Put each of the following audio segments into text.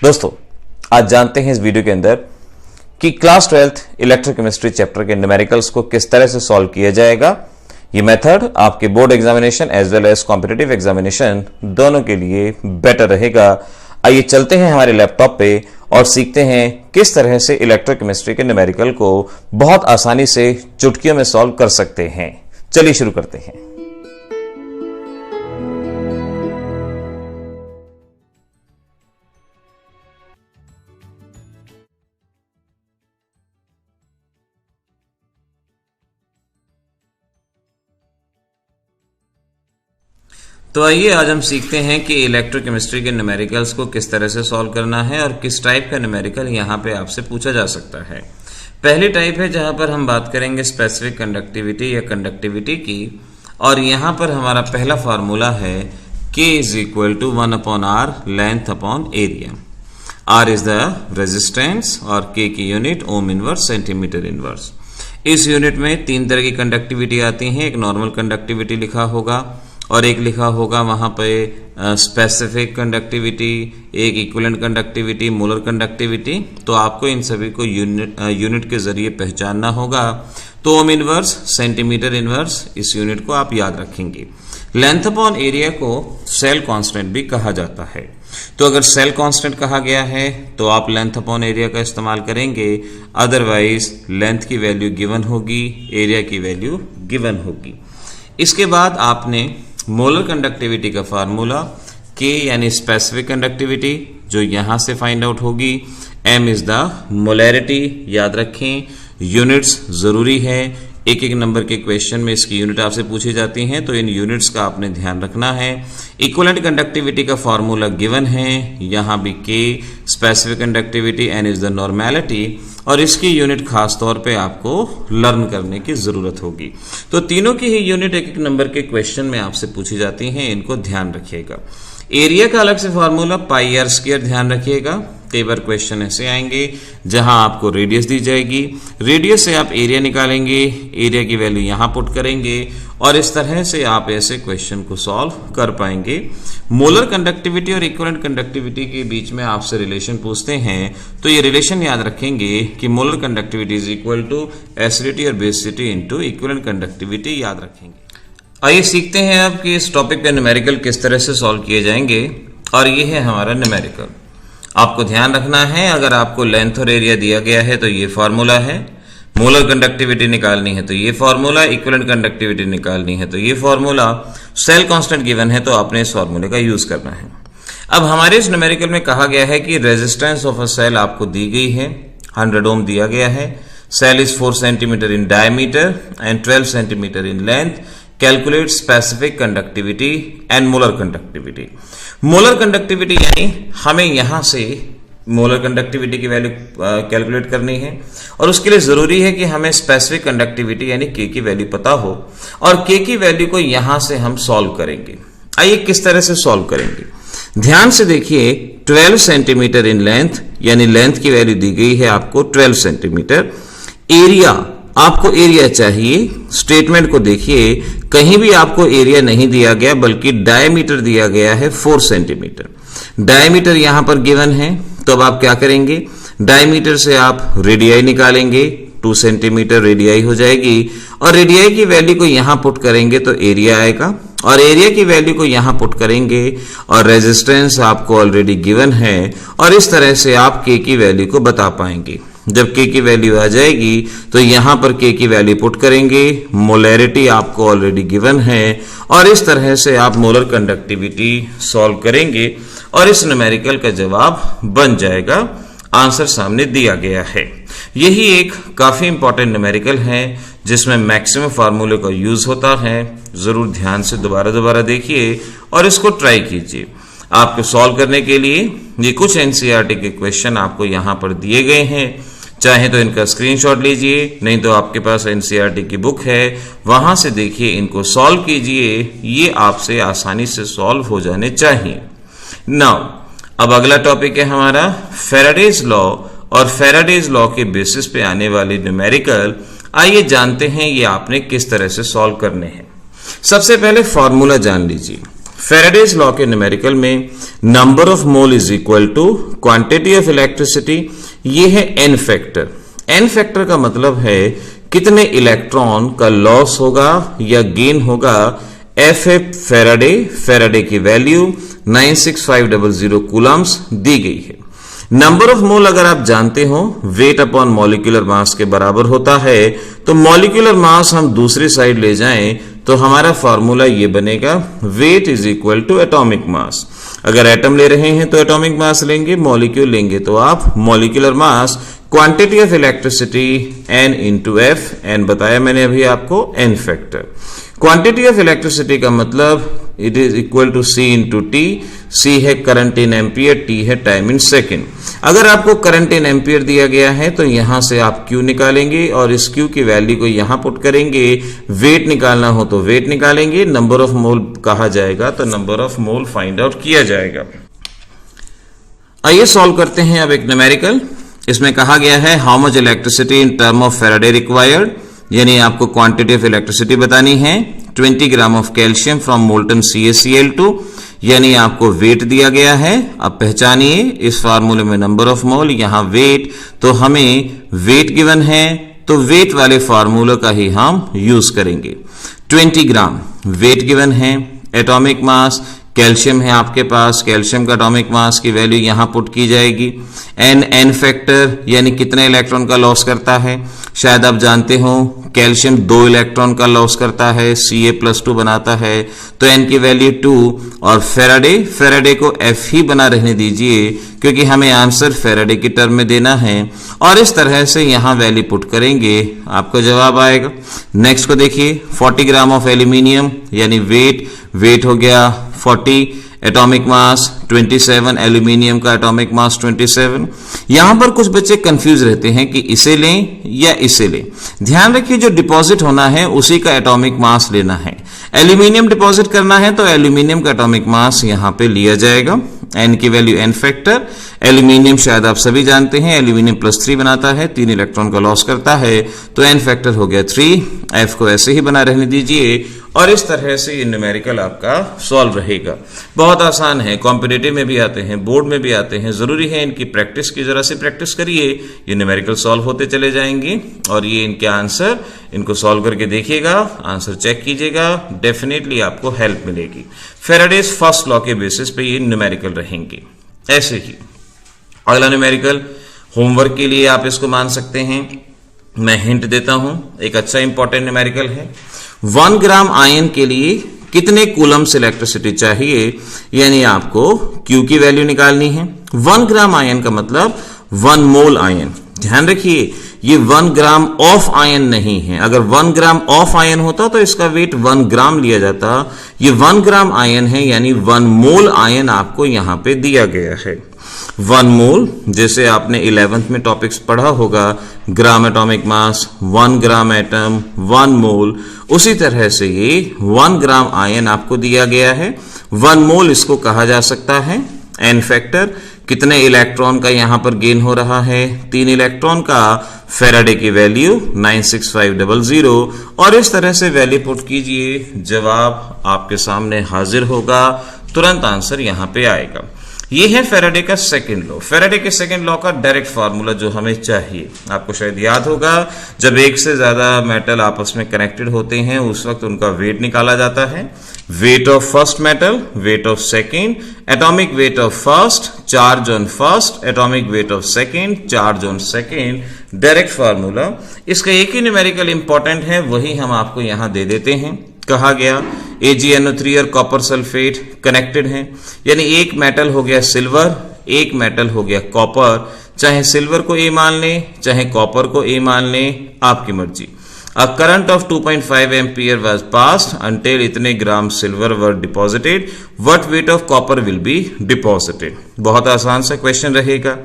दोस्तों, आज जानते हैं इस वीडियो के अंदर कि क्लास 12th इलेक्ट्रोकेमिस्ट्री चैप्टर के न्यूमेरिकल्स को किस तरह से सॉल्व किया जाएगा। ये मेथड आपके board examination as well as competitive examination दोनों के लिए बेटर रहेगा। आइए चलते हैं हमारे लैपटॉप पे और सीखते हैं किस तरह से इलेक्ट्रोकेमिस्ट्री के न्यूमेरिकल को बहुत आसानी से चुटकियों में सॉल्व कर सकते हैं। चलिए शुरू करते हैं। तो आइए आज हम सीखते हैं कि इलेक्ट्रोकेमिस्ट्री के न्यूमेरिकल्स को किस तरह से सॉल्व करना है और किस टाइप का न्यूमेरिकल यहाँ पे आपसे पूछा जा सकता है। पहली टाइप है जहाँ पर हम बात करेंगे स्पेसिफिक कंडक्टिविटी या कंडक्टिविटी की, और यहाँ पर हमारा पहला फार्मूला है K is equal to 1/r length upon area. R is the resistance और K की unit ohm inverse centimetre inverse. इस यूनिट में तीन तरह की कंडक्टिविटी आती हैं। एक नॉर्मल कंडक्टिविटी लिखा होगा और एक लिखा होगा वहां पे स्पेसिफिक कंडक्टिविटी, एक इक्विवेलेंट कंडक्टिविटी, मोलर कंडक्टिविटी। तो आपको इन सभी को यूनिट के जरिए पहचानना होगा। तो ओम इनवर्स सेंटीमीटर इनवर्स, इस यूनिट को आप याद रखेंगे। लेंथ अपॉन एरिया को सेल कांस्टेंट भी कहा जाता है। तो अगर सेल कांस्टेंट कहा गया है तो आप लेंथ अपॉन एरिया का इस्तेमाल करेंगे, अदरवाइज लेंथ की वैल्यू गिवन होगी, एरिया की वैल्यू गिवन होगी। इसके बाद आपने मोलर कंडक्टिविटी का फार्मूला K यानी स्पेसिफिक कंडक्टिविटी जो यहां से फाइंड आउट होगी, M इज द मोलैरिटी। याद रखें यूनिट्स जरूरी है, एक एक नंबर के क्वेश्चन में इसकी यूनिट आपसे पूछी जाती हैं, तो इन यूनिट्स का आपने ध्यान रखना है। इक्विवेलेंट कंडक्टिविटी का फार्मूला गिवन है, यहां भी K specific conductivity, N is the normality, और इसकी यूनिट खास तौर पे आपको लर्न करने की जरूरत होगी। तो तीनों की ही यूनिट एक एक नंबर के क्वेश्चन में आपसे पूछी जाती हैं, इनको ध्यान रखिएगा। एरिया का अलग से फार्मूला पाई आर स्क्वायर ध्यान रखिएगा। कई बार क्वेश्चन ऐसे आएंगे जहां आपको रेडियस दी जाएगी, रेडियस से आप एरिया निकालेंगे, एरिया की वैल्यू यहां पुट करेंगे और इस तरह से आप ऐसे क्वेश्चन को सॉल्व कर पाएंगे। मोलर कंडक्टिविटी और इक्विवेलेंट कंडक्टिविटी के बीच में आपसे रिलेशन पूछते हैं तो ये रिलेशन याद रखेंगे कि molar conductivity is equal to acidity और बेसिसिटी इनटू इक्विवेलेंट कंडक्टिविटी, याद रखेंगे। आइए सीखते हैं अब कि इस टॉपिक पे न्यूमेरिकल किस तरह से सॉल्व किए जाएंगे, और ये है हमारा न्यूमेरिकल। आपको ध्यान रखना है, अगर आपको लेंथ और एरिया दिया गया है तो ये फार्मूला है, मोलर कंडक्टिविटी निकालनी है तो ये फार्मूला, इक्विवेलेंट कंडक्टिविटी निकालनी है तो ये फार्मूला, सेल कांस्टेंट गिवन है तो आपने इस फार्मूले का यूज करना है। अब हमारे इस न्यूमेरिकल में कहा गया है कि रेजिस्टेंस ऑफ अ सेल आपको दी गई है, 100 ओम दिया गया है। Cell is 4 centimetre in diameter and 12 centimetre in length. Calculate specific conductivity and molar conductivity. Molar conductivity यानी हमें यहां से मोलर कंडक्टिविटी की वैल्यू कैलकुलेट करनी है, और उसके लिए जरूरी है कि हमें स्पेसिफिक कंडक्टिविटी यानी K की वैल्यू पता हो, और K की वैल्यू को यहां से हम सॉल्व करेंगे। आइए किस तरह से सॉल्व करेंगे, ध्यान से देखिए। 12 सेंटीमीटर इन लेंथ यानी लेंथ की वैल्यू दी गई है आपको 12 सेंटीमीटर। एरिया, आपको एरिया चाहिए। स्टेटमेंट को देखिए, कहीं भी आपको एरिया नहीं दिया गया बल्कि डायमीटर दिया गया है 4 सेंटीमीटर। डायमीटर यहां पर गिवन है, तो अब आप क्या करेंगे, डायमीटर से आप रेडियाई निकालेंगे, 2 सेंटीमीटर रेडियाई हो जाएगी, और रेडियाई की वैल्यू को यहां पुट करेंगे तो एरिया आएगा, और एरिया की वैल्यू को यहां पुट करेंगे, और रेजिस्टेंस आपको ऑलरेडी गिवन है, और इस तरह से आप K की वैल्यू को बता पाएंगे। जब K की वैल्यू आ जाएगी तो यहां पर K की वैल्यू पुट करेंगे, मोलैरिटी आपको ऑलरेडी गिवन है, और इस तरह से आप मोलर कंडक्टिविटी सॉल्व करेंगे और इस न्यूमेरिकल का जवाब बन जाएगा। आंसर सामने दिया गया है। यही एक काफी इंपॉर्टेंट न्यूमेरिकल है जिसमें मैक्सिमम फार्मूले का यूज होता है। जरूर ध्यान से दोबारा देखिए और इसको ट्राई कीजिए। आपको सॉल्व करने के लिए ये कुछ एनसीईआरटी के क्वेश्चन आपको यहां पर दिए गए हैं, चाहे तो इनका स्क्रीनशॉट लीजिए, नहीं तो आपके पास एनसीईआरटी की बुक है, वहां से देखिए, इनको सॉल्व कीजिए, ये आपसे आसानी से सॉल्व हो जाने चाहिए। नाउ अब अगला टॉपिक है हमारा फैराडेज लॉ, और फैराडेज लॉ के बेसिस पे आने वाले न्यूमेरिकल। आइए जानते हैं ये आपने किस तरह से सॉल्व करने हैं। सबसे पहले फॉर्मूला जान लीजिए। फेराडेज लॉ के न्यूमेरिकल में number of mole is equal to quantity of electricity, ये है एन फैक्टर। एन फैक्टर का मतलब है कितने इलेक्ट्रॉन का लॉस होगा या गेन होगा। एफ ए फेराडे की वैल्यू 96500 कूलम्स दी गई है। नंबर ऑफ मोल अगर आप जानते हो वेट अपॉन मॉलिक्यूलर मास के बराबर होता है, तो मॉलिक्यूलर मास हम दूसरी साइड ले जाएं तो हमारा फॉर्मूला ये बनेगा, weight is equal to atomic mass. अगर एटम ले रहे हैं तो एटॉमिक मास लेंगे, मॉलिक्यूल लेंगे तो आप molecular mass. Quantity of electricity N into F, N बताया मैंने अभी आपको, N factor. Quantity of electricity का मतलब it is equal to C into T. C है करंट इन एम्पियर, T है टाइम इन सेकेंड। अगर आपको करंट इन एम्पियर दिया गया है तो यहां से आप Q निकालेंगे और इस Q की वैल्यू को यहां पुट करेंगे। वेट निकालना हो तो वेट निकालेंगे, नंबर ऑफ मोल कहा जाएगा तो number of mole find out किया जाएगा। आइए सॉल्व करते हैं अब एक न्यूमेरिकल। इसमें कहा गया है how much electricity in term of Faraday required, यानी आपको क्वांटिटी ऑफ इलेक्ट्रिसिटी बतानी है। 20 gram of calcium from molten CaCl2, यानी आपको वेट दिया गया है। अब पहचानिए इस फार्मूले में नंबर ऑफ मोल, यहां वेट, तो हमें वेट गिवन है तो वेट वाले फार्मूले का ही हम यूज करेंगे। 20 ग्राम वेट गिवन है। एटॉमिक मास कैल्शियम है आपके पास, कैल्शियम का एटॉमिक मास की वैल्यू यहां पुट की जाएगी। एन फैक्टर यानी कितने इलेक्ट्रॉन का लॉस करता है, शायद आप जानते हो कैल्शियम 2 इलेक्ट्रॉन का लॉस करता है, Ca+2 बनाता है, तो n की वैल्यू 2। और फेराडे को F ही बना रहने दीजिए क्योंकि हमें आंसर फेराडे की टर्म में देना है, और इस तरह से यहां वैल्यू पुट करेंगे आपको जवाब आएगा। नेक्स्ट को देखिए, 40 ग्राम ऑफ एल्यूमिनियम, यानी वेट हो गया 40, एटॉमिक मास 27, एल्यूमिनियम का एटॉमिक मास 27। यहां पर कुछ बच्चे कंफ्यूज रहते हैं कि इसे लें या इसे लें। ध्यान रखिए जो डिपॉजिट होना है उसी का एटॉमिक मास लेना है। एल्यूमिनियम डिपॉजिट करना है तो एल्यूमिनियम का एटॉमिक मास यहां पे लिया जाएगा। एन की वैल्यू एन फैक्टर। एल्यूमिनियम शायद आप सभी जानते हैं एल्यूमिनियम +3 बनाता है, 3 इलेक्ट्रॉन का लॉस करता है, तो एन फैक्टर हो गया 3। एफ को ऐसे ही बना रहने दीजिए और इस तरह से ये न्यूमेरिकल आपका सॉल्व रहेगा। बहुत आसान है, कॉम्पिटिटिव में भी आते हैं, बोर्ड में भी आते हैं। जरूरी है इनकी प्रैक्टिस की, जरा सी प्रैक्टिस करिए, ये न्यूमेरिकल सॉल्व होते चले जाएंगे। और ये इनके आंसर, इनको सॉल्व करके देखिएगा, आंसर चेक कीजिएगा, डेफिनेटली आपको हेल्प मिलेगी। फेराडेज फर्स्ट लॉ के बेसिस पे ये न्यूमेरिकल रहेंगे। ऐसे ही अगला न्यूमेरिकल होमवर्क के लिए आप इसको मान सकते हैं। मैं हिंट देता हूं, एक अच्छा इंपॉर्टेंट न्यूमेरिकल है। 1 ग्राम आयन के लिए कितने कूलम्स इलेक्ट्रिसिटी चाहिए, यानी आपको Q की वैल्यू निकालनी है। 1 ग्राम आयन का मतलब 1 मोल आयन। ध्यान रखिए ये 1 ग्राम ऑफ आयन नहीं है। अगर 1 ग्राम ऑफ आयन होता तो इसका वेट 1 ग्राम लिया जाता। ये 1 ग्राम आयन है, यानी 1 मोल आयन आपको यहां पे दिया गया है। 1 मोल, जैसे आपने 11th में टॉपिक्स पढ़ा होगा, gram atomic mass, 1 gram atom 1 मोल, उसी तरह से ये 1 ग्राम आयन आपको दिया गया है। 1 मोल इसको कहा जा सकता है। एन फैक्टर, कितने इलेक्ट्रॉन का यहां पर गेन हो रहा है, 3 इलेक्ट्रॉन का। फेराडे की वैल्यू 96500, और इस तरह से वैल्यू पुट कीजिए, जवाब आपके सामने हाजिर होगा, तुरंत आंसर यहां पे आएगा। ये है फेराडे का सेकंड लॉ। फेराडे के सेकंड लॉ का डायरेक्ट फार्मूला जो हमें चाहिए, आपको शायद याद होगा, जब एक से ज्यादा मेटल आपस में कनेक्टेड होते हैं उस वक्त उनका वेट निकाला जाता है। Weight of first metal, weight of second, atomic weight of first, charge on first, atomic weight of second, charge on second, direct formula. इसका एक ही न्यूमेरिकल इंपॉर्टेंट है, वही हम आपको यहां दे देते हैं। कहा गया AgNO3 और कॉपर सल्फेट कनेक्टेड हैं, यानी एक मेटल हो गया सिल्वर, एक मेटल हो गया कॉपर। चाहे सिल्वर को A मान लें, चाहे कॉपर को A मान लें, आपकी मर्जी। A current of 2.5 ampere was passed until इतने ग्राम silver were deposited. What weight of copper will be deposited? बहुत आसान सा क्वेश्चन रहेगा।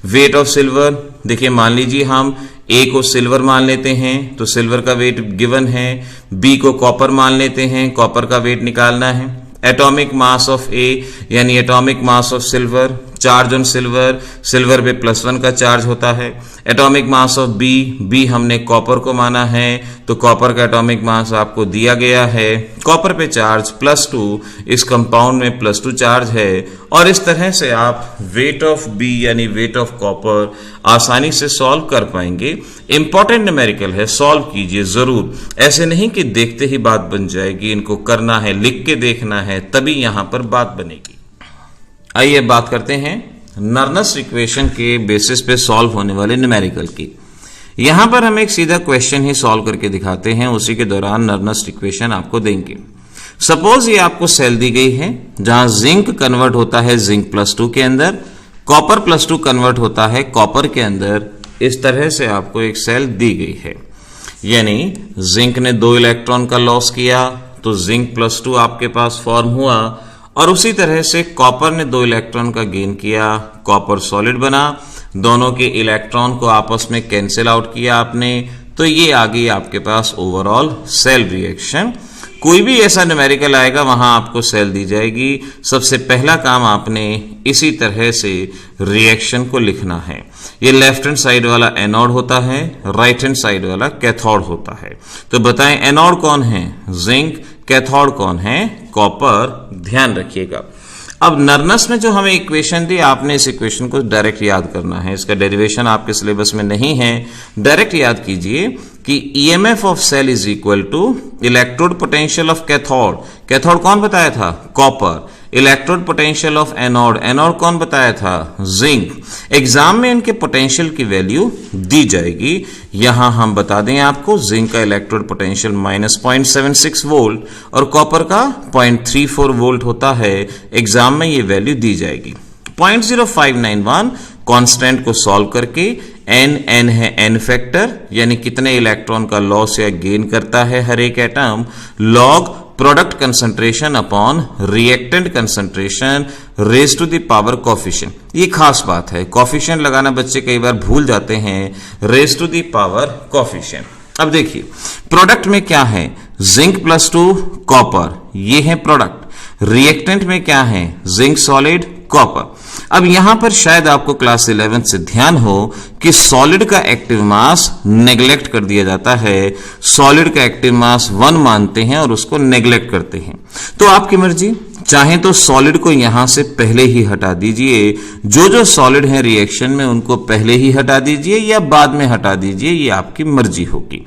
वेट ऑफ सिल्वर, देखिए मान लीजिए हम A को सिल्वर मान लेते हैं तो सिल्वर का वेट गिवन है, B को कॉपर मान लेते हैं, कॉपर का वेट निकालना है। एटॉमिक मास ऑफ A यानी atomic mass of silver charge on silver, silver पे +1 का चार्ज होता है। एटॉमिक मास ऑफ बी हमने कॉपर को माना है, तो कॉपर का एटॉमिक मास आपको दिया गया है। कॉपर पे चार्ज +2, इस कंपाउंड में +2 चार्ज है। और इस तरह से आप वेट ऑफ बी यानी वेट ऑफ कॉपर आसानी से सॉल्व कर पाएंगे। इंपॉर्टेंट न्यूमेरिकल है, सॉल्व कीजिए जरूर। ऐसे नहीं कि देखते ही बात बन जाएगी, इनको करना है, लिख के देखना है, तभी यहां पर बात बनेगी। आइए बात करते हैं नर्नस इक्वेशन के बेसिस पे सॉल्व होने वाले न्यूमेरिकल की। यहां पर हम एक सीधा क्वेश्चन ही सॉल्व करके दिखाते हैं, उसी के दौरान नर्नस इक्वेशन आपको देंगे। सपोज ये आपको सेल दी गई है जहां जिंक कन्वर्ट होता है जिंक +2 के अंदर, कॉपर +2 कन्वर्ट होता है कॉपर के अंदर। इस तरह से आपको एक सेल दी गई है, यानी जिंक ने 2 इलेक्ट्रॉन का लॉस किया तो जिंक +2 आपके पास फॉर्म हुआ, और उसी तरह से कॉपर ने 2 इलेक्ट्रॉन का गेन किया, कॉपर सॉलिड बना। दोनों के इलेक्ट्रॉन को आपस में कैंसिल आउट किया आपने, तो ये आ गई आपके पास ओवरऑल सेल रिएक्शन। कोई भी ऐसा न्यूमेरिकल आएगा वहां आपको सेल दी जाएगी। सबसे पहला काम आपने इसी तरह से रिएक्शन को लिखना है। ये लेफ्ट हैंड साइड वाला एनोड होता है, राइट हैंड साइड वाला कैथोड होता है। तो बताएं एनोड कौन है? जिंक। कैथोड कौन है? कॉपर। ध्यान रखिएगा। अब नर्नस में जो हमें इक्वेशन दी, आपने इस इक्वेशन को डायरेक्ट याद करना है। इसका डेरिवेशन आपके सिलेबस में नहीं है, डायरेक्ट याद कीजिए कि EMF of cell is equal to electrode potential of cathode. Cathode कौन बताया था? Copper. Electrode potential of anode, anode कौन बताया था? जिंक। एग्जाम में इनके पोटेंशियल की वैल्यू दी जाएगी। यहां हम बता दें आपको, जिंक का इलेक्ट्रोड पोटेंशियल -0.76 वोल्ट और कॉपर का 0.34 वोल्ट होता है। एग्जाम में ये वैल्यू दी जाएगी। 0.0591 कांस्टेंट को सॉल्व करके n है n फैक्टर, यानी कितने इलेक्ट्रॉन का लॉस या गेन करता है हर एक atom, log product concentration upon reactant concentration raise to the power coefficient. ये खास बात है, कोफिशिएंट लगाना बच्चे कई बार भूल जाते हैं, raise to the power coefficient. अब देखिए प्रोडक्ट में क्या है? जिंक +2 कॉपर, ये है प्रोडक्ट। रिएक्टेंट में क्या है? Zinc solid copper. अब यहां पर शायद आपको क्लास 11 से ध्यान हो कि सॉलिड का एक्टिव मास नेग्लेक्ट कर दिया जाता है। सॉलिड का एक्टिव मास 1 मानते हैं और उसको नेग्लेक्ट करते हैं। तो आपकी मर्जी, चाहे तो सॉलिड को यहां से पहले ही हटा दीजिए, जो सॉलिड है रिएक्शन में उनको पहले ही हटा दीजिए या बाद में हटा दीजिए, ये आपकी मर्जी होगी।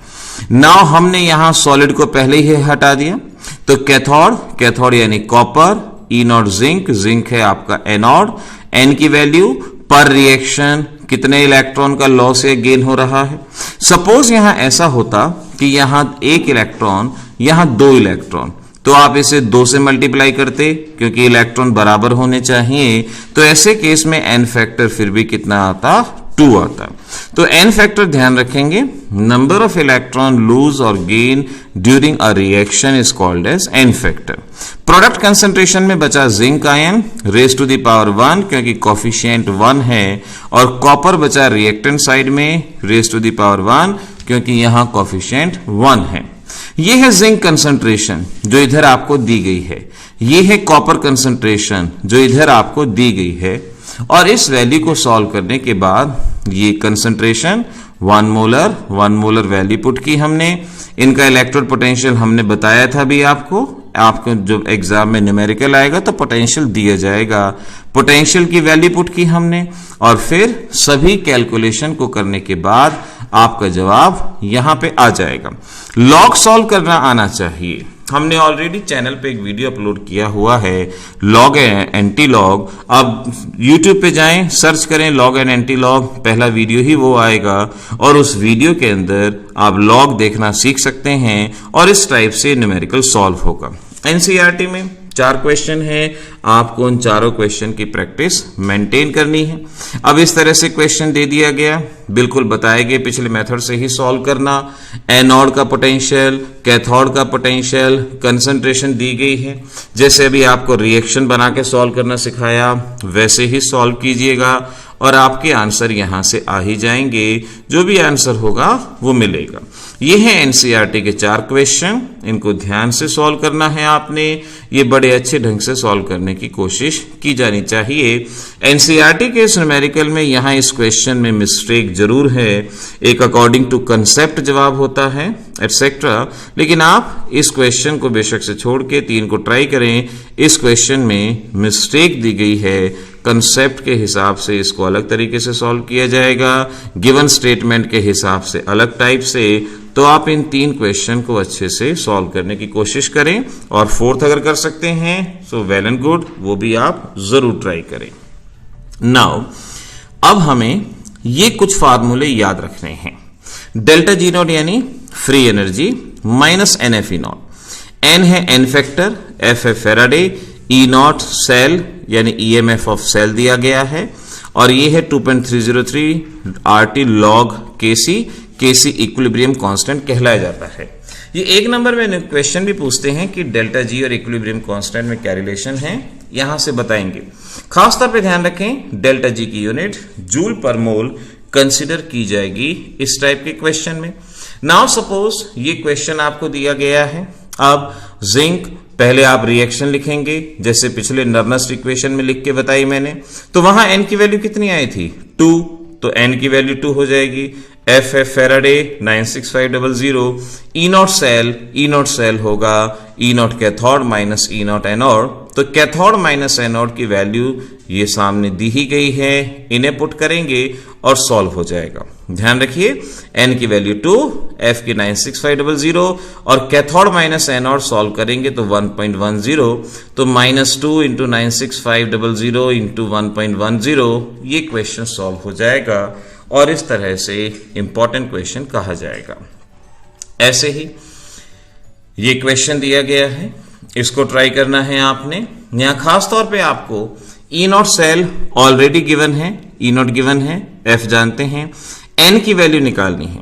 नाउ हमने यहां सॉलिड को पहले ही हटा दिया, तो कैथोड यानी कॉपर, E0 जिंक है आपका एनोड। एन की वैल्यू पर रिएक्शन कितने इलेक्ट्रॉन का लॉस या गेन हो रहा है। सपोज यहां ऐसा होता कि यहां 1 इलेक्ट्रॉन, यहां 2 इलेक्ट्रॉन, तो आप इसे 2 से मल्टीप्लाई करते, क्योंकि इलेक्ट्रॉन बराबर होने चाहिए। तो ऐसे केस में एन फैक्टर फिर भी कितना आता? 2 आता। तो एन फैक्टर ध्यान रखेंगे, नंबर ऑफ इलेक्ट्रॉन लूज और gain during a reaction is called as N factor. Product concentration में बचा zinc ion raise to the power 1, क्योंकि कोफिशिएंट 1 है, और कॉपर बचा रिएक्टेंट साइड में रेज टू द पावर 1, क्योंकि यहां कोफिशिएंट 1 है। ये है जिंक कंसंट्रेशन जो इधर आपको दी गई है, ये है कॉपर कंसंट्रेशन जो इधर आपको दी गई है, और इस वैल्यू को सॉल्व करने के बाद ये कंसंट्रेशन 1 मोलर वैल्यू पुट की हमने। इनका इलेक्ट्रोड पोटेंशियल हमने बताया था भी आपको जो एग्जाम में न्यूमेरिकल आएगा तो पोटेंशियल दिया जाएगा। पोटेंशियल की वैल्यू पुट की हमने, और फिर सभी कैलकुलेशन को करने के बाद आपका जवाब यहां पे आ जाएगा। लॉग सॉल्व करना आना चाहिए। हमने ऑलरेडी चैनल पे एक वीडियो अपलोड किया हुआ है, लॉग एंड एंटी लॉग। अब YouTube पे जाएं, सर्च करें लॉग एंड एंटी लॉग, पहला वीडियो ही वो आएगा, और उस वीडियो के अंदर आप लॉग देखना सीख सकते हैं और इस टाइप से न्यूमेरिकल सॉल्व होगा। एनसीईआरटी में 4 क्वेश्चन है, आपको उन चारों क्वेश्चन की प्रैक्टिस मेंटेन करनी है। अब इस तरह से क्वेश्चन दे दिया गया, बिल्कुल बताए गए पिछले मेथड से ही सॉल्व करना। एनोड का पोटेंशियल, कैथोड का पोटेंशियल, कंसंट्रेशन दी गई है। जैसे अभी आपको रिएक्शन बना के सॉल्व करना सिखाया वैसे ही सॉल्व कीजिएगा और आपके आंसर यहां से आ ही जाएंगे। जो भी आंसर होगा वो मिलेगा। ये है एनसीईआरटी के 4 क्वेश्चन, इनको ध्यान से सॉल्व करना है आपने। ये बड़े अच्छे ढंग से सॉल्व करने करने की कोशिश की जानी चाहिए। एनसीईआरटी के इस न्यूमेरिकल में यहाँ इस क्वेश्चन में मिस्टेक जरूर है, एक अकॉर्डिंग टू कंसेप्ट जवाब होता है एटसेट्रा, लेकिन आप इस क्वेश्चन को बेशक से छोड़ के 3 को ट्राई करें। इस क्वेश्चन में मिस्टेक दी गई है, कंसेप्ट के हिसाब से इसको अलग तरीके से सॉल्व किया जाएगा, गिवन स्टेटमेंट के हिसाब से अलग टाइप से। तो आप इन 3 क्वेश्चन को अच्छे से सॉल्व करने की कोशिश करें, और 4th अगर कर सकते हैं सो वेल एंड गुड, वो भी आप जरूर ट्राई करें। नाउ अब हमें ये कुछ फार्मूले याद रखने हैं। डेल्टा जी नॉट यानी free energy minus N F E naught. N है एन फैक्टर, एफ है फेराडे, ई नॉट सेल यानी ईएमएफ ऑफ सेल दिया गया है, और ये है 2.303 RT log KC. KC equilibrium constant कहलाया जाता है। ये 1 नंबर में क्वेश्चन भी पूछते हैं कि डेल्टा जी और इक्विलिब्रियम कांस्टेंट में क्या रिलेशन है, यहां से बताएंगे। खासतौर पे ध्यान रखें डेल्टा जी की यूनिट जूल पर मोल कंसिडर की जाएगी इस टाइप के क्वेश्चन में। नाउ सपोज ये क्वेश्चन आपको दिया गया है। अब जिंक, पहले आप रिएक्शन लिखेंगे जैसे पिछले नर्नस्ट इक्वेशन में लिख के बताई मैंने। तो वहां एन की वैल्यू कितनी आई थी? 2, तो एन की वैल्यू 2 हो जाएगी। एफ है फेराडे 96500। ई नॉट सेल होगा E naught cathode minus E naught anode. तो कैथोड माइनस एनोड की वैल्यू ये सामने दी ही गई है, इन्हें पुट करेंगे और सॉल्व हो जाएगा। ध्यान रखिए एन की वैल्यू 2, एफ की 96500 और कैथोड माइनस एनोड सॉल्व करेंगे तो 1.10। तो -2 इंटू 96500 इंटू 1.10 ये क्वेश्चन सॉल्व हो जाएगा, और इस तरह से इंपॉर्टेंट क्वेश्चन कहा जाएगा। ऐसे ही ये क्वेश्चन दिया गया है, इसको ट्राई करना है आपने। यहां खास तौर पे आपको ई नॉट सेल ऑलरेडी गिवन है, ई नॉट गिवन है, एफ जानते हैं, एन की वैल्यू निकालनी है।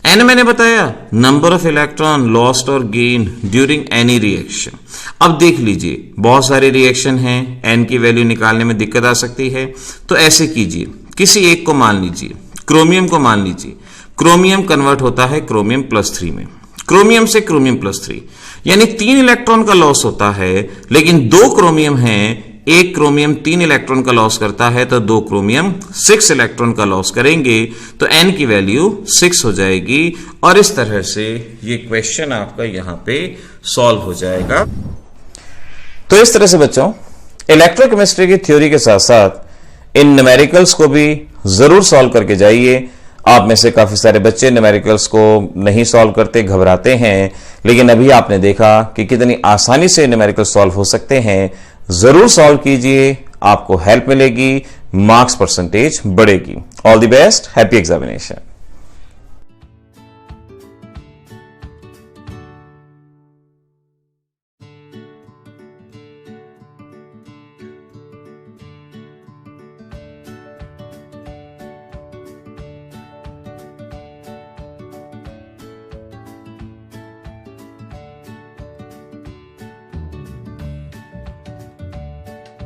एन मैंने बताया नंबर ऑफ इलेक्ट्रॉन लॉस्ट और गेन ड्यूरिंग एनी रिएक्शन। अब देख लीजिए बहुत सारे रिएक्शन हैं, एन की वैल्यू निकालने में दिक्कत आ सकती है। तो ऐसे कीजिए, किसी एक को मान लीजिए, क्रोमियम को मान लीजिए। क्रोमियम कन्वर्ट होता है क्रोमियम +3 में, क्रोमियम से क्रोमियम +3 यानी 3 इलेक्ट्रॉन का लॉस होता है, लेकिन 2 क्रोमियम हैं, एक क्रोमियम 3 इलेक्ट्रॉन का लॉस करता है, तो 2 क्रोमियम 6 इलेक्ट्रॉन का लॉस करेंगे, तो एन की वैल्यू 6 हो जाएगी। और इस तरह से ये क्वेश्चन आपका यहां पे सॉल्व हो जाएगा। तो इस तरह से बच्चों इलेक्ट्रोकेमिस्ट्री की थ्योरी के साथ साथ इन न्यूमेरिकल्स को भी जरूर सॉल्व करके जाइए। आप में से काफी सारे बच्चे न्यूमेरिकल्स को नहीं सॉल्व करते, घबराते हैं, लेकिन अभी आपने देखा कि कितनी आसानी से न्यूमेरिकल सॉल्व हो सकते हैं। जरूर सॉल्व कीजिए, आपको हेल्प मिलेगी, मार्क्स परसेंटेज बढ़ेगी। All the best, happy examination.